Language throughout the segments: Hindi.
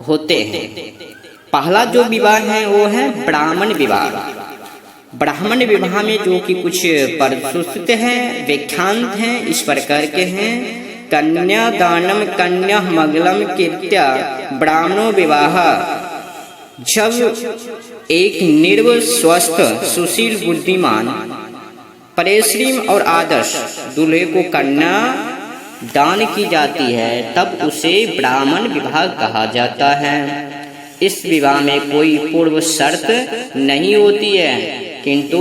होते हैं। पहला जो विवाह है वो है ब्राह्मण विवाह। ब्राह्मण विवाह में जो कि कुछ प्रस्तुत हैं, व्याख्यांत हैं, इस प्रकार के हैं। कन्यादानम कन्या मंगलम कीर्त्या ब्राह्मणो विवाह। जब एक निर्व स्वस्थ सुशील बुद्धिमान परिश्रम और आदर्श दूल्हे को कन्या दान की जाती है तब उसे ब्राह्मण विवाह कहा जाता है। इस विवाह में कोई पूर्व शर्त नहीं होती है, किंतु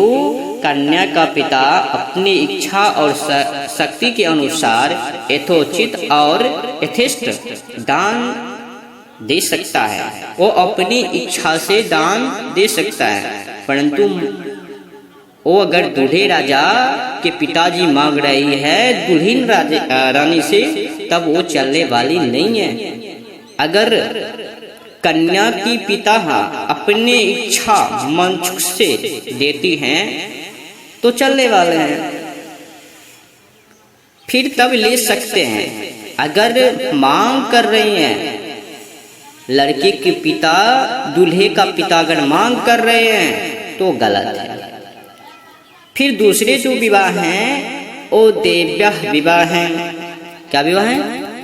कन्या का पिता अपनी इच्छा और शक्ति के अनुसार यथोचित और यथेष्ट दान दे सकता है। वो अपनी इच्छा से दान दे सकता है, परंतु वो अगर दूल्हे राजा के पिताजी मांग रही है दुल्हन रानी से तब वो चलने वाली नहीं है। अगर कन्या की पिता अपने इच्छा मन से देती हैं तो चलने वाले हैं, फिर तब ले सकते हैं। अगर मांग कर रही हैं लड़के के पिता, दूल्हे का पिता अगर मांग कर रहे हैं तो गलत है। फिर दूसरे जो विवाह हैं वो देव्या विवाह हैं। क्या विवाह है?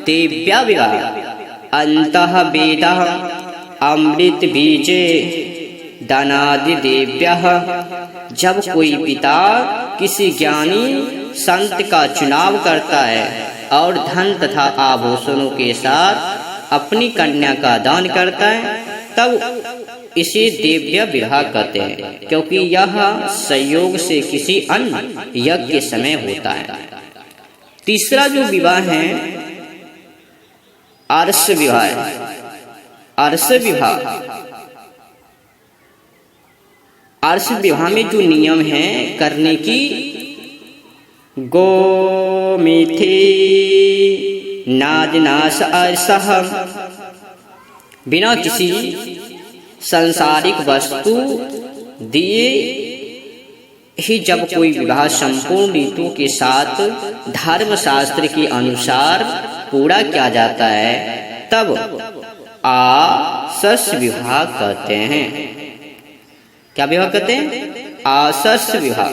देव्या विवाह। अंतः वेद अमृत बीजे दानादि देव्या। जब कोई पिता किसी ज्ञानी संत का चुनाव करता है और धन तथा आभूषणों के साथ अपनी कन्या का दान करता है तब इसे देव्य विवाह कहते हैं, क्योंकि यह संयोग से किसी अन्य यज्ञ के समय होता है। तीसरा जो विवाह है आर्ष विवाह। आर्ष विवाह, आर्ष विवाह में जो नियम है करने की, गोमिथे नादनाश अर्षः। बिना किसी सांसारिक वस्तु दिए ही जब कोई विवाह संपूर्ण रीतों के साथ धर्म शास्त्र के अनुसार पूरा किया जाता है तब आसस विवाह कहते हैं। क्या विवाह कहते हैं? आसस विवाह।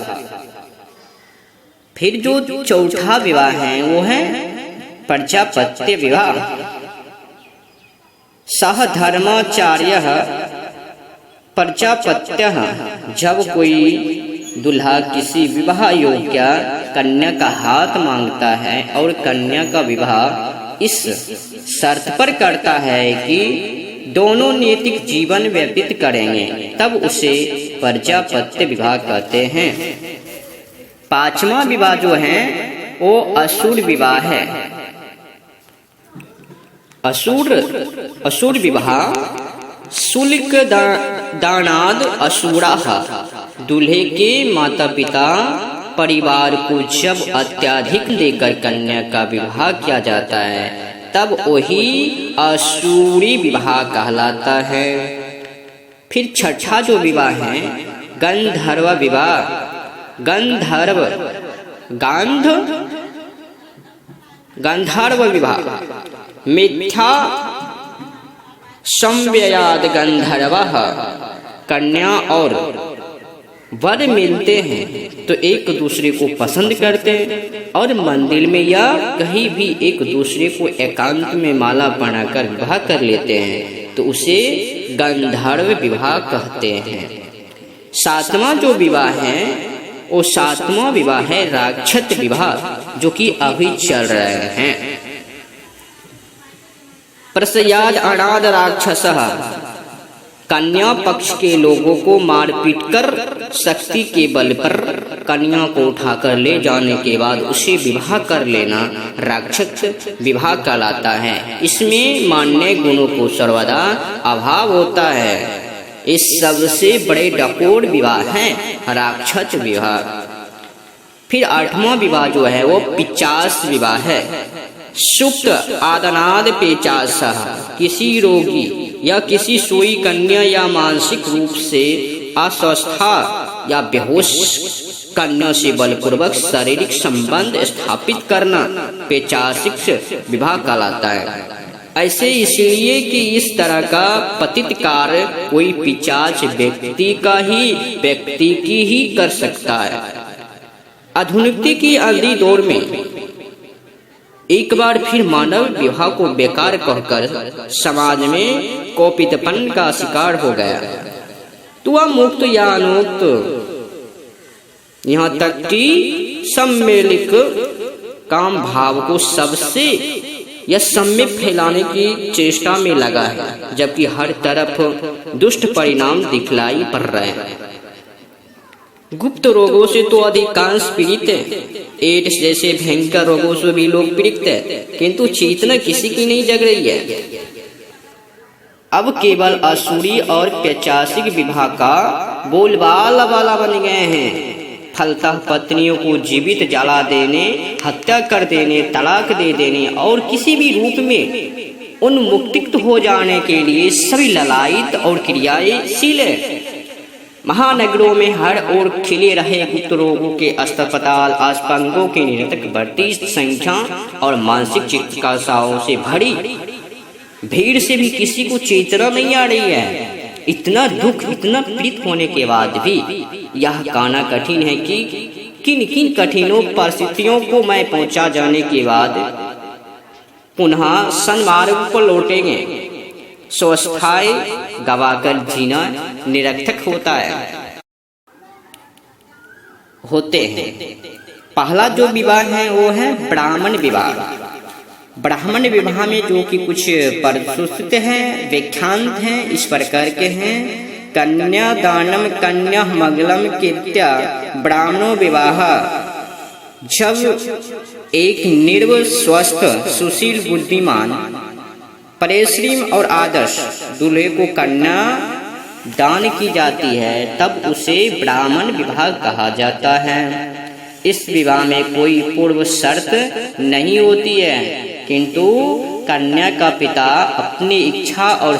फिर जो चौथा विवाह है वो है प्रजापत्य विवाह। सह धर्माचार्य प्रजापत्य। जब कोई दूल्हा किसी विवाह योग्य कन्या का हाथ मांगता है और कन्या का विवाह इस शर्त पर करता है कि दोनों नैतिक जीवन व्यतीत करेंगे तब उसे प्रजापत्य विवाह कहते हैं। पांचवा विवाह जो है वो असुर विवाह है। असुर विवाह शुल्क दानाद असुरा। दूल्हे के माता पिता परिवार को जब अत्यधिक देकर कन्या का विवाह किया जाता है तब वही असुरी विवाह कहलाता है। फिर छठा जो विवाह है गंधर्व विवाह। गंधर्व विवाह। मिथ्या संव्ययाद गंधर्वः। कन्या और वर मिलते हैं तो एक दूसरे को पसंद करते हैं और मंदिर में या कहीं भी एक दूसरे को एकांत में माला बनाकर विवाह कर लेते हैं तो उसे गंधर्व विवाह कहते हैं। सातवां जो विवाह है वो सातवां विवाह है राक्षस विवाह, जो कि अभी चल रहे हैं। प्रसयाद अनाद राक्षस। कन्या पक्ष के लोगों को मारपीट कर शक्ति के बल पर कन्या को उठाकर ले जाने के बाद उसे विवाह कर लेना राक्षस विवाह कहलाता है। इसमें मान्य गुणों को सर्वदा अभाव होता है। इस सबसे बड़े डकोर विवाह है राक्षस विवाह। फिर आठवां विवाह जो है वो पिचास विवाह है। सुप्त आदनाद पेचास। किसी रोगी या किसी सोई कन्या या मानसिक रूप से अस्वस्था या बेहोश कन्या से बलपूर्वक शारीरिक संबंध स्थापित करना पेचासिक विवाह कहलाता है। ऐसे इसलिए कि इस तरह का पतित कार्य कोई पिशाच व्यक्ति की ही कर सकता है। आधुनिकता की अंधी दौर में एक बार फिर मानव विवाह को बेकार कहकर समाज में कौपितपन का शिकार हो गया। तो वह मुक्त या अनुमुक्त, यहाँ तक कि सम्मिलित काम भाव को सबसे या सम्यक फैलाने की चेष्टा में लगा है, जबकि हर तरफ दुष्ट परिणाम दिखलाई पड़ रहे हैं। गुप्त रोगों से तो अधिकांश पीड़ित हैं, एड्स जैसे भयंकर रोगों से भी लोग पीड़ित हैं, किंतु चेतना किसी की नहीं जग रही है। अब केवल असुरी और पैशाचिक विवाह का बोलबाला वाला बन गए हैं। फलतः पत्नियों को जीवित जला देने, हत्या कर देने, तलाक दे देने और किसी भी रूप में उन्मुक्त हो जाने के लिए सभी ललायत और क्रियाशील है। महानगरों में हर ओर खिले रहे गुप्त रोगों के अस्पताल, अस्पतालों की निरंतर बढ़ती संख्या और मानसिक चिकित्साओं से भरी भीड़ से भी किसी को चेतना नहीं आ रही है। इतना दुख, इतना पीड़ित होने के बाद भी यह कहना कठिन है कि किन किन कठिनों परिस्थितियों को मैं पहुंचा जाने के बाद पुनः सन्मार्ग पर लौटेंगे। स्वस्थाई गवाकर जीना निरर्थक होते हैं। पहला जो विवाह है वो है ब्राह्मण विवाह। ब्राह्मण विवाह में जो कि कुछ प्रस्तुत हैं, व्याख्यांत हैं, इस प्रकार के हैं। कन्या दानम कन्या मंगलम कीर्त्या ब्राह्मणो विवाह। जब एक निर्भय, स्वस्थ, सुशील, बुद्धिमान, परिश्रम और आदर्श दूल्हे को कन्या दान की जाती है, तब उसे ब्राह्मण विवाह कहा जाता है। इस विवाह में कोई पूर्व शर्त नहीं होती है, किंतु कन्या का पिता अपनी इच्छा और